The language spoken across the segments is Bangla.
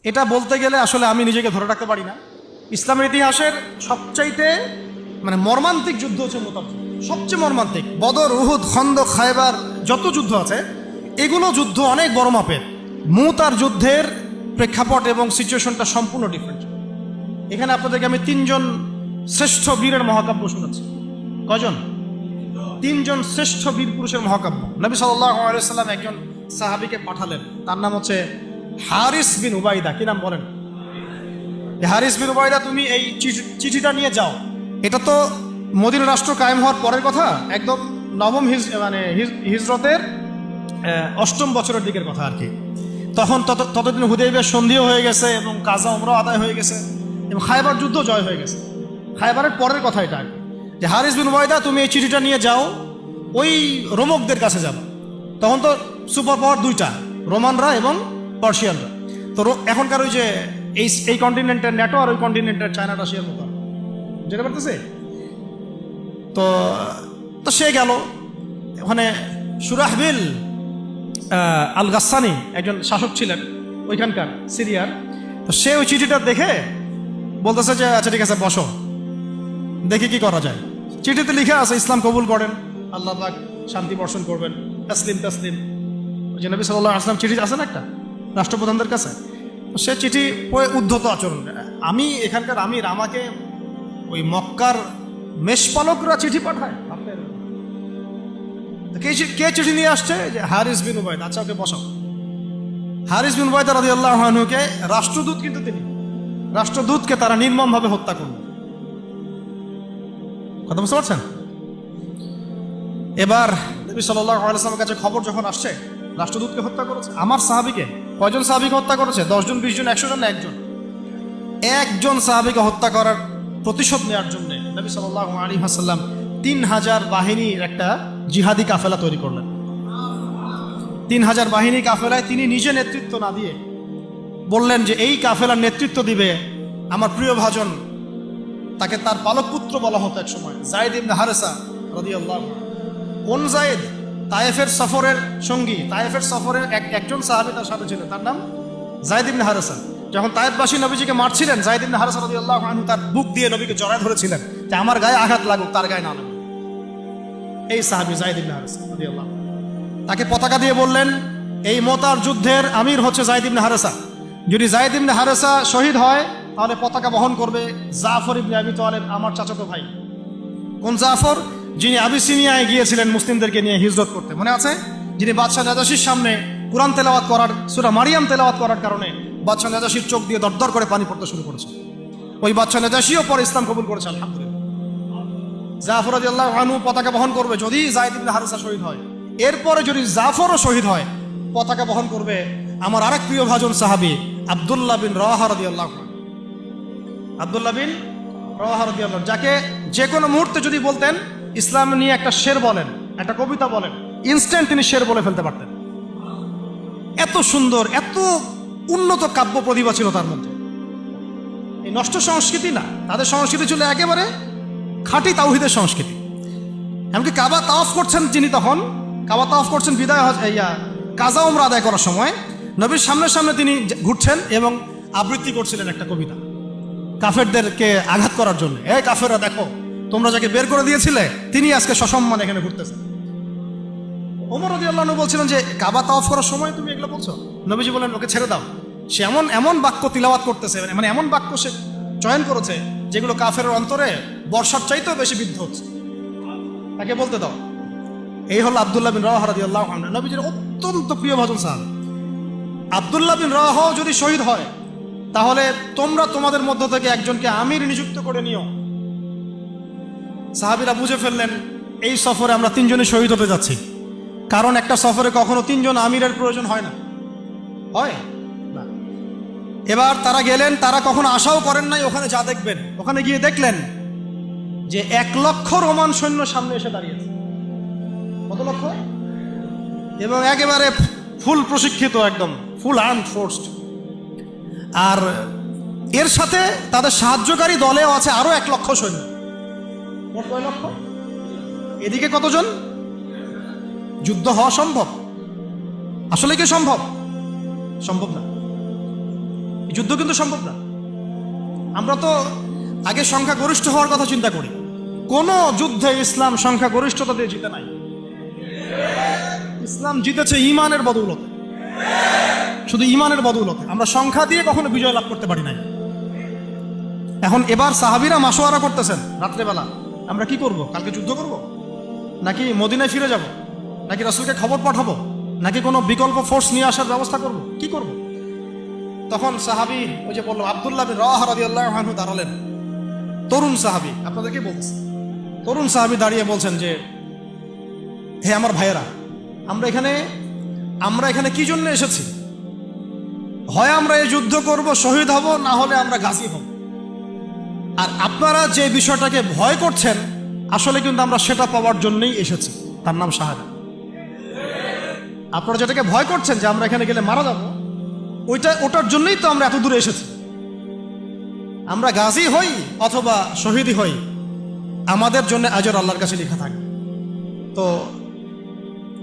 এটা বলতে গেলে আসলে আমি নিজেকে ধরে রাখতে পারি না। ইসলামের ইতিহাসের সবচাইতে মর্মান্তিক যুদ্ধ হচ্ছে মুতার যুদ্ধ, সবচেয়ে মর্মান্তিক। বদর, উহুদ, খন্দক, খায়বার যত যুদ্ধ আছে এগুলো যুদ্ধ অনেক বড় মাপের। মুতার যুদ্ধের প্রেক্ষাপট এবং সিচুয়েশনটা সম্পূর্ণ ডিফারেন্ট। এখানে আপনাদেরকে আমি 3 জন শ্রেষ্ঠ বীরের মহাকাব্য শোনাচ্ছি। কয়জন? 3 জন শ্রেষ্ঠ বীর পুরুষের মহাকাব্য। নবী সাল্লাল্লাহু আলাইহি ওয়াসাল্লাম একজন সাহাবীকে পাঠালেন, তার নাম হচ্ছে হারিস বিন উবাইদা। কি নাম বলেন? হারিস বিন উবাইদা, তুমি এই চিঠিটা নিয়ে যাও। এটা তো মদিনা রাষ্ট্র কায়েম হওয়ার পরের কথা, একদম নবম হিজরতের 8ম বছরের দিকের কথা আর কি। তখন ততদিন হুদাইবিয়ার সন্ধিও হয়ে গেছে এবং কাজা উমরাও আদায় হয়ে গেছে এবং খায়বার যুদ্ধ জয় হয়ে গেছে। খায়বারের পরের কথা এটা আর কি, যে হারিস বিন উবাইদা তুমি এই চিঠিটা নিয়ে যাও, ওই রোমকদের কাছে যাবে। তখন তো সুপার পাওয়ার 2টা, রোমানরা এবং পার্সিয়ানরা। তো এখনকার ওই যে এই কন্টিনেন্টের ন্যাটো আর ওই কন্টিনেন্টের চায়না রাশিয়ার মতো, যেটা পারতেছে। তো সে গেল ওখানে। সুরাহবিল আল গাসসানি একজন শাসক ছিলেন ওইখানকার সিরিয়ার। তো সে ওই চিঠিটা দেখে বলতেছে যে আচ্ছা ঠিক আছে, বসো, দেখি কি করা যায়। চিঠিতে লিখে আছে ইসলাম কবুল করেন, আল্লাহ পাক শান্তি বর্ষণ করবেন, তাসলিম তাসলিম। যে নবী সাল্লাল্লাহু আলাইহি ওয়াসাল্লাম চিঠি আছে না একটা রাষ্ট্রপ্রধানদের কাছে, সে চিঠি পড়ে উদ্ধত আচরণ। আমি এখানকার আমির, আমাকে ওই মক্কার মেষপালকরা চিঠি পাঠায়? কে চিঠি নিয়ে আসছে? যে হারিস বিন উবাইদা। আচ্ছা ওকে বসাও। হারিস বিন উবাইদা রাদিয়াল্লাহু আনহুকে, রাষ্ট্রদূত কিন্তু তিনি, রাষ্ট্রদূতকে তারা নির্মমভাবে হত্যা করল। কথা বুঝতে পারছেন? এবার নবী সাল্লাল্লাহু আলাইহি ওয়াসাল্লামের কাছে খবর যখন আসছে রাষ্ট্রদূতকে হত্যা করেছে, আমার সাহাবীকে। কয়জন সাহাবীকে হত্যা করেছে? 10 জন, 20 জন, 100 জন না একজন সাহাবীকে হত্যা করার প্রতিশোধ নেওয়ার জন্য নবী সাল্লাল্লাহু আলাইহি ওয়াসাল্লাম 3000 বাহিনীর একটা জিহাদি কাফেলা তৈরি করলেন। 3000 বাহিনী কাফেলায় তিনি নিজে নেতৃত্ব না দিয়ে বললেন যে এই কাফেলার নেতৃত্ব দিবে আমার প্রিয় ভাজন, তাকে তার পালক পুত্র বলা হতো এক সময়, যায়েদ ইবনে হারেসা রাদিয়াল্লাহু। কোন যায়েদ? তায়েফের সফরের সঙ্গী, তায়েফের সফরের একজন সাহাবী তার সাথে ছিলেন, তার নাম যায়েদ ইবনে হারেসা। যখন তায়েফবাসী নবীজিকে মারছিলেন, যায়েদ ইবনে হারেসা রাদিয়াল্লাহু আনহু তার বুক দিয়ে নবীকে জড়ায় ধরেছিলেন যে আমার গায়ে আঘাত লাগুক, তার গায়ে না লাগুক। এই সাহাবী যায়েদ ইবনে হারেসা রাদিয়াল্লাহু, তাকে পতাকা দিয়ে বললেন এই মুতার যুদ্ধের আমির হচ্ছে যায়েদ ইবনে হারেসা। যদি যায়েদ ইবনে হারেসা শহীদ হয় তাহলে পতাকা বহন করবে জাফর ইবনে আবি তালেব, আমার চাচাতো ভাই। কোন জাফর? যিনি আবিসিনিয়ায় গিয়েছিলেন মুসলিমদেরকে নিয়ে হিজরত করতে, মনে আছে? যিনি বাদশাহ নাজাশির সামনে কুরআন তেলাওয়াত করার, সূরা মারিয়াম তেলাওয়াত করার কারণে বাদশাহ নাজাশির চোখ দিয়ে দরদর করে পানি পড়তে শুরু করেছে। ওই বাদশাহ নাজাশিও পরে ইসলাম কবুল করেছে, আলহামদুলিল্লাহ। জাফর রাদিয়াল্লাহু আনহু পতাকা বহন করবে যদি যায়েদ ইবনে হারেসা শহীদ হয়। এরপরে যদি জাফরও শহীদ হয়, পতাকা বহন করবে আমার আরেক প্রিয় ভাজন সাহাবী আব্দুল্লাহ বিন রাওয়াহা রাদিয়াল্লাহু আনহু। আব্দুল্লাহ বিন রাওয়াহা রাদিয়াল্লাহু, যাকে যে কোনো মুহূর্তে যদি বলতেন ইসলাম নিয়ে একটা শের বলেন, একটা কবিতা বলেন, ইনস্ট্যান্ট তিনি শের বলে ফেলতে পারতেন। এত সুন্দর, এত উন্নত কাব্য প্রতিভা ছিল তার মধ্যে। এই নষ্ট সংস্কৃতি না, তাদের সংস্কৃতি ছিল একেবারে খাঁটি তাওহীদের সংস্কৃতি। এমনকি কাবা তাওয়াফ করছেন যিনি, তখন কাবা তাওয়াফ করছেন বিদায় কাজা উমরা আদায় করার সময় নবীর সামনে সামনে তিনি ঘুরছেন এবং আবৃত্তি করছিলেন একটা কবিতা কাফেরদেরকে আঘাত করার জন্য। এই কাফেররা দেখো, তোমরা যাকে বের করে দিয়েছিলে তিনি আজকে সসম্মানে এখানে ঘুরতেছেন। ওমর রাদিয়াল্লাহু আনহু বলছিলেন যে কাবা তাওয়াফ করার সময় তুমি এগুলো বলছো? নবীজি বলেন ওকে ছেড়ে দাও, সে এমন বাক্য তিলাওয়াত করতেছে, এমন বাক্য সে চয়ন করেছে যেগুলো কাফেরের অন্তরে বর্ষার চাইতেও বেশি বিদ্ধ হচ্ছে, তাকে বলতে দাও। এই হলো আব্দুল্লাহ বিন রাওয়াহা রাদিয়াল্লাহু আনহু, নবীজির অত্যন্ত প্রিয় ভাজন সাহাবী। আব্দুল্লাহ বিন রাওয়াহা যদি শহীদ হয় তাহলে তোমরা তোমাদের মধ্য থেকে একজনকে আমির নিযুক্ত করে নিও। সাহাবীরা বুঝে ফেললেন এই সফরে আমরা 3 জনই শহীদ হতে যাচ্ছি, কারণ একটা সফরে কখনো 3 জন আমিরের প্রয়োজন হয় না, হয় না। এবার তারা গেলেন, তারা কখনো আশাও করেন নাই ওখানে যা দেখবেন। ওখানে গিয়ে দেখলেন যে 1 লক্ষ রোমান সৈন্য সামনে এসে দাঁড়িয়েছে। কত লক্ষ? এবং একেবারে ফুল প্রশিক্ষিত, একদম ফুল আর্মড ফোর্সড। আর এর সাথে তাদের সাহায্যকারী দলেও আছে আরো 1 লক্ষ সৈন্য। মোট কয় লক্ষ? এদিকে কতজন? যুদ্ধ হওয়া সম্ভব? আসলে কি সম্ভব? সম্ভব না। এই যুদ্ধ কিন্তু সম্ভব না। আমরা তো আগে সংখ্যাগরিষ্ঠ হওয়ার কথা চিন্তা করি। কোন যুদ্ধে ইসলাম সংখ্যাগরিষ্ঠতা দিয়ে জিতে নাই। ইসলাম জিতেছে ইমানের বদৌলতে, শুধু ইমানের বদৌলতে। আমরা সংখ্যা দিয়ে কখনো বিজয় লাভ করতে পারি নাই। এখন এবার সাহাবীরা মাশওয়ারা করতেছেন রাত্রেবেলা, আমরা কি করব? কালকে যুদ্ধ করব, নাকি মদিনায় ফিরে যাব, নাকি রাসূলকে খবর পাঠাবো, নাকি কোনো বিকল্প ফোর্স নিয়ে আসার ব্যবস্থা করব, কি করব? তখন সাহাবী ওই যে বললো আব্দুল্লাহ বিন রাওয়াহা রাদিয়াল্লাহু আনহু দাঁড়ালেন। তরুণ সাহাবী, আপনাদেরকে বলছি, তরুণ সাহাবী দাঁড়িয়ে বলছেন যে, হে আমার ভাইয়েরা, আমরা এখানে কি জন্য এসেছি? হয় আমরা এই যুদ্ধ করব, শহীদ হব, না হলে আমরা গাজী হব। আর আপনারা যে বিষয়টাকে ভয় করছেন, আসলে কিন্তু আমরা সেটা পাওয়ার জন্যই এসেছি, তার নাম শাহাদাত। আপনারা যেটাকে ভয় করছেন যে আমরা এখানে গেলে মারা যাব, ওটার জন্যই তো আমরা এত দূরে এসেছি। আমরা গাজী হই অথবা শহীদই হই, আমাদের জন্য আজর আল্লাহর কাছে লেখা থাকে। তো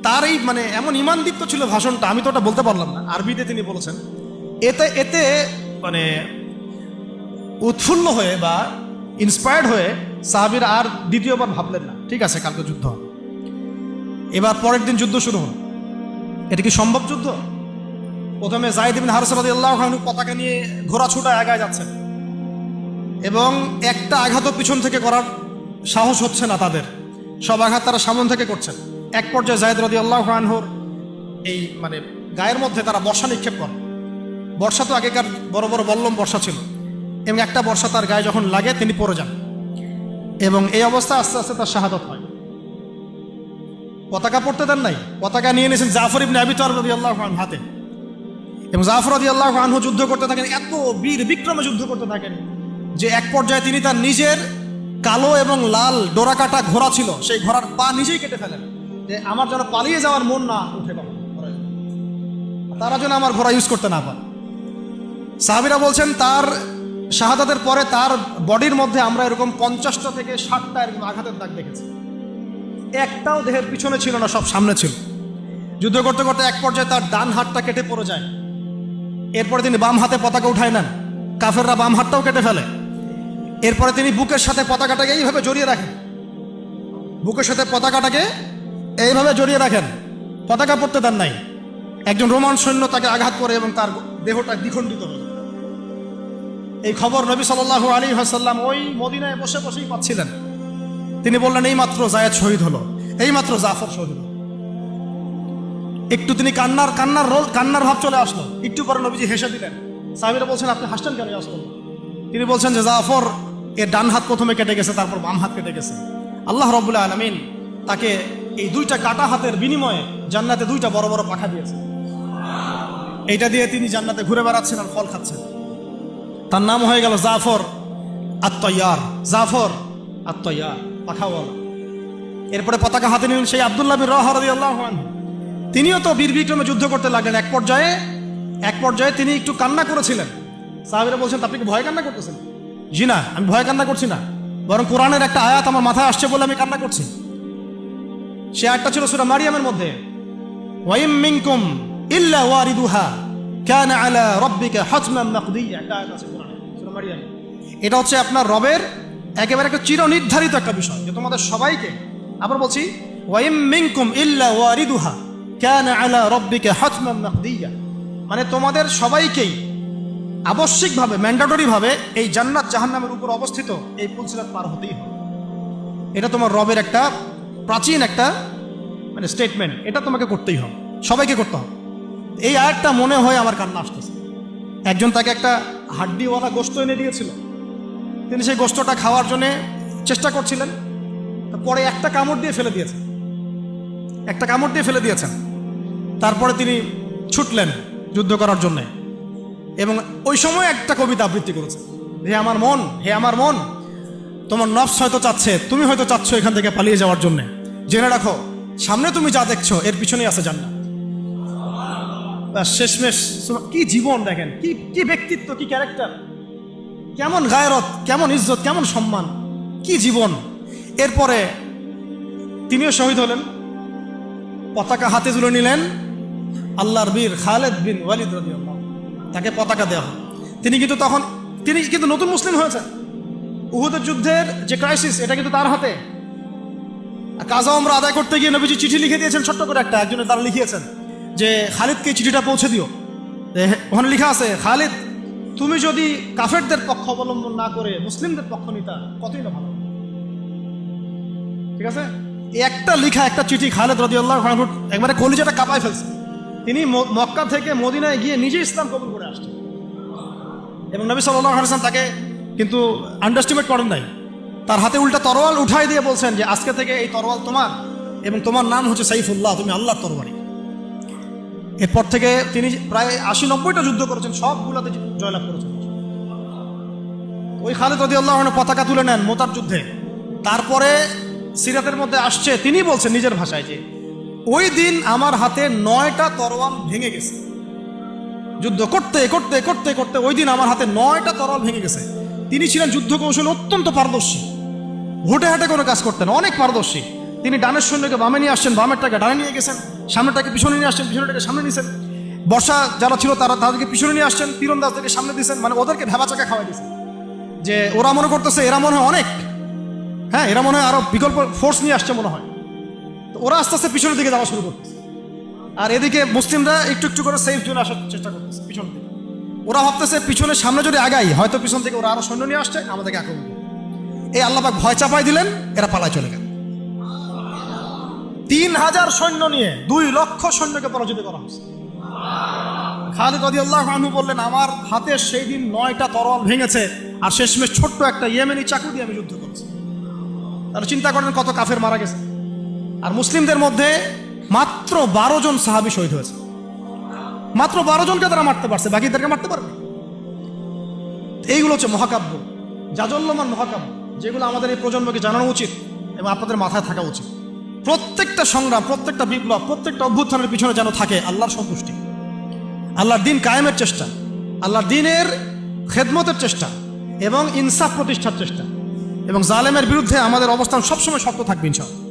তার এই মানে এমন ঈমানদীপ্ত ছিল ভাষণটা, আমি তো ওটা বলতে পারলাম না, আরবিতে তিনি বলেছেন। এতে মানে উৎফুল্ল হয়ে বা ইন্সপায়ার্ড হয়ে সাহাবীরা আর দ্বিতীয়বার ভাবলেন না, ঠিক আছে কালকে যুদ্ধ হবে। এবার পরের দিন যুদ্ধ শুরু হল। এটা কি সম্ভব যুদ্ধ? প্রথমে যায়েদ ইবনে হারেসা রাদিয়াল্লাহু আনহু পতাকা নিয়ে ঘোড়া ছুটা আগায় যাচ্ছেন, এবং একটা আঘাতও পিছন থেকে করার সাহস হচ্ছে না তাদের, সব আঘাত তারা সামন থেকে করছেন। এক পর্যায়ে যায়েদ রাদিয়াল্লাহু আনহুর এই মানে গায়ের মধ্যে তারা বর্ষা নিক্ষেপ করে। বর্ষা তো আগেকার বড় বড় বল্লম বর্ষা ছিল, এবং একটা বর্ষা তার গায়ে যখন লাগে তিনি পড়ে যান, এবং এই অবস্থা আস্তে আস্তে তার শাহাদাত হয়। পতাকা পড়তে দেন নাই, পতাকা নিয়ে নিয়েছেন জাফর ইবনে আবি তালিব রাদিয়াল্লাহু আনহু হাতে, এবং জাফর রাদিয়াল্লাহু আনহু যুদ্ধ করতে থাকেন, এত বীর বিক্রমে যুদ্ধ করতে থাকেন যে এক পর্যায়ে তিনি তার নিজের কালো এবং লাল ডোরাকাটা ঘোড়া ছিল, সেই ঘোড়ার পা নিজেই কেটে ফেলেন, যে আমার যেন পালিয়ে যাওয়ার মন না উঠে, তারা যেন আমার ঘোড়া ইউজ করতে না পারে। সাহাবীরা বলছেন তার শাহাদাতের পরে তার বডির মধ্যে আমরা এরকম 50টা থেকে 60টা এরকম আঘাতের দাগ দেখেছি। একটাও দেহের পিছনে ছিল না, সব সামনে ছিল। যুদ্ধ করতে করতে এক পর্যায়ে তার ডান হাতটা কেটে পড়ে যায়। এরপরে তিনি বাম হাতে পতাকা উঠায় নেন, কাফেররা বাম হাতটাও কেটে ফেলে। এরপরে তিনি বুকের সাথে পতাকাটাকে এইভাবে জড়িয়ে রাখেন, বুকের সাথে পতাকাটাকে এইভাবে জড়িয়ে রাখেন, পতাকা পড়তে দেন নাই। একজন রোমান সৈন্য তাকে আঘাত করে এবং তার দেহটা দ্বিখণ্ডিত হল। এই খবর নবী সাল্লাল্লাহু আলাইহি ওয়াসাল্লাম ওই মদিনায় বসে বসেই পাচ্ছিলেন। তিনি বললেন, এই মাত্র যায়েদ শহীদ হলো, এই মাত্র জাফর শহীদ হলো। একটু তিনি কান্নার ভাব চলে আসলো। একটু পরে নবীজি হেসে দিলেন। সাহাবীরা বলছেন, আপনি হাসছেন কেন? তিনি বলছেন যে জাফর এর ডান হাত প্রথমে কেটে গেছে, তারপর বাম হাত কেটে গেছে। আল্লাহ রাব্বুল আলামিন তাকে এই দুইটা কাটা হাতের বিনিময়ে জান্নাতে দুইটা বড় বড় পাখা দিয়েছে। এইটা দিয়ে তিনি জান্নাতে ঘুরে বেড়াচ্ছেন আর ফল খাচ্ছেন। তার নাম হয়ে গেল জাফর আত-তাইয়ার, জাফর আত-তাইয়ার, পাখাওয়ালা। এরপরে পতাকা হাতে নিলেন সেই আব্দুল্লাহ বিন রাওয়াহা রাদিয়াল্লাহু আনহু। তিনিও তো বীর বিক্রমে যুদ্ধ করতে লাগলেন। এক পর্যায়ে তিনি একটু কান্না করেছিলেন। সাহাবীরা বলছেন, আপনি কি ভয় কান্না করতেছেন? জি না, আমি ভয় কান্না করছি না, বরং কোরআনের একটা আয়াত আমার মাথায় আসছে বলে আমি কান্না করছি। সে আয়াতটা ছিল সূরা মারিয়ামের মধ্যে, ওয়া ইম মিনকুম ইল্লা ওয়ারিদুহা কানা আলা রাব্বিকা হাতমান মাকদিয়া। একটা আয়াত আছে কোরআনে, সূরা মারিয়াম। এটা হচ্ছে আপনার রবের একেবারে একটা চিরনির্ধারিত একটা বিষয়, যে তোমাদের সবাইকে, আবার বলছি, ওয়া ইম মিনকুম ইল্লা ওয়ারিদুহা কানা আলা রাব্বিকা হাতমান মাকদিয়া, মানে তোমাদের সবাইকেই আবশ্যিকভাবে, ম্যান্ডেটরিভাবে এই জান্নাত জাহান্নামের উপর অবস্থিত এই পুলসিরাত পার হতেই হবে। এটা তোমার রবের একটা প্রাচীন একটা মানে স্টেটমেন্ট, এটা তোমাকে করতেই হবে, সবাইকে করতে হবে। এই আয়াতটা মনে হয় আমার কান্না আসতেছে। একজন তাকে একটা হাড্ডিওয়ালা গোশত এনে দিয়েছিল, তিনি সেই গোশতটা খাওয়ার জন্য চেষ্টা করছিলেন, পরে একটা কামড় দিয়ে ফেলে দিয়েছেন। তারপরে তিনি ছুটলেন যুদ্ধ করার জন্যে, এবং ওই সময় একটা কবিতা আবৃত্তি করেছে, হে আমার মন, তোমার নফস হয়তো চাচ্ছে, তুমি হয়তো চাচ্ছ এখান থেকে পালিয়ে যাওয়ার জন্য, জেনে রাখো সামনে তুমি যা দেখছো এর পিছনেই আছে জান্নাত। শেষমেশ কি জীবন দেখেন, কি ব্যক্তিত্ব, কি ক্যারেক্টার, কেমন গায়রত, কেমন ইজ্জত, কেমন সম্মান, কি জীবন। এরপরে তিনিও শহীদ হলেন, পতাকা হাতে তুলে নিলেন আল্লাহর বীর খালেদ বিন ওয়ালিদ রাদিয়াল্লাহু, তাকে পতাকা দেওয়া হয়। তিনি কিন্তু নতুন মুসলিম হয়েছেন। উহুদের যুদ্ধের যে ক্রাইসিস, এটা কিন্তু তার হাতে। কাজা ওমরা আদায় করতে গিয়ে নবীজি চিঠি লিখে দিয়েছেন, ছোট্ট করে একজনের দ্বারা লিখিয়েছেন যে খালিদকে চিঠিটা পৌঁছে দিও। ওখানে লেখা আছে, খালিদ তুমি যদি কাফেরদের পক্ষ অবলম্বন না করে মুসলিমদের পক্ষ নিতা কতই না ভালো। ঠিক আছে, একটা লেখা একটা চিঠি খালিদ রাদিয়াল্লাহু আনহু একবারে কলিজাটা কাঁপায় ফেলছে। তিনি মক্কা থেকে মদিনায় গিয়ে নিজে ইসলাম কবুল করে আসছেন এবং নবী সাল্লাল্লাহু আলাইহি ওয়াসাল্লাম তাকে কিন্তু আন্ডারস্টিমেট করেন নাই। তার হাতে উল্টা তরোয়াল উঠাই দিয়ে বলছেন যে আজকে থেকে এই তরোয়াল তোমার এবং তোমার নাম হচ্ছে সাইফুল্লাহ, তুমি আল্লাহর তরবারি। এরপর থেকে তিনি প্রায় 80-90টা যুদ্ধ করেছেন, সবগুলোতে জয়লাভ করেছেন। ওই খালিদ রাদিয়াল্লাহু আনহু পতাকা তুলে নেন মুতার যুদ্ধে। তারপরে সিরাতের মধ্যে আসছে, তিনি বলছেন নিজের ভাষায় যে ওই দিন আমার হাতে 9টা তরোয়াল ভেঙে গেছে। যুদ্ধ করতে করতে করতে করতে ওই দিন আমার হাতে 9টা তরোয়াল ভেঙে গেছে। তিনি ছিলেন যুদ্ধ কৌশল অত্যন্ত পারদর্শী, হুটে হাটে কোনো কাজ করতেন, অনেক পারদর্শী। তিনি ডানের সৈন্যকে বামে নিয়ে আসছেন, বামেরটাকে ডানে নিয়ে গেছেন, সামনেটাকে পিছনে নিয়ে আসছেন, পিছনেটাকে সামনে নিয়েছেন। বর্ষা যারা ছিল তাদেরকে পিছনে নিয়ে আসছেন, তীরন্দাজদেরকে সামনে দিয়েছেন। মানে ওদেরকে ভেবাচাকা খাওয়াই দিয়েছেন যে ওরা মনে করতেছে এরা মনে হয় অনেক, হ্যাঁ এরা মনে হয় আরো বিকল্প ফোর্স নিয়ে আসছে মনে হয়। তো ওরা আস্তে আস্তে পিছনের দিকে যাওয়া শুরু করতেছে, আর এদিকে মুসলিমরা একটু একটু করে সেফ জোনে আসার চেষ্টা করতেছে পিছন দিকে। ওরা ভাবতেছে পিছনে সামনে যদি আগাই হয়তো পিছন থেকে ওরা আরো সৈন্য নিয়ে আসছে, আমাদেরকে আক্রমণ করবে। এই আল্লাহ পাক ভয় চাপাই দিলেন, এরা পালায় চলে গেল। 3000 সৈন্য নিয়ে 2 লক্ষ সৈন্যকে পরাজিত করা হয়েছে। খালিদ রাদিয়াল্লাহু আনহু বললেন আমার হাতে সেই দিন 9টা তরোয়াল ভেঙেছে, আর শেষমেশ ছোট্ট একটা ইয়েমেনি চাকু দিয়ে আমি যুদ্ধ করেছি। তাহলে চিন্তা করেন কত কাফের মারা গেছে। আর মুসলিমদের মধ্যে মাত্র 12 জন সাহাবী শহীদ হয়েছে। মাত্র 12 জনকে তারা মারতে পারছে, বাকিদেরকে মারতে পারবে। এইগুলো হচ্ছে মহাকাব্য, জাজল্যমান মহাকাব্য, যেগুলো আমাদের এই প্রজন্মকে জানানো উচিত এবং আপনাদের মাথায় থাকা উচিত। প্রত্যেকটা সংগ্রাম, প্রত্যেকটা বিপ্লব, প্রত্যেকটা অভ্যুত্থানের পিছনে যেন থাকে আল্লাহর সন্তুষ্টি, আল্লাহর দিন কায়েমের চেষ্টা, আল্লাহর দিনের খেদমতের চেষ্টা এবং ইনসাফ প্রতিষ্ঠার চেষ্টা, এবং জালেমের বিরুদ্ধে আমাদের অবস্থান সবসময় শক্ত থাকবে ইনশাআল্লাহ।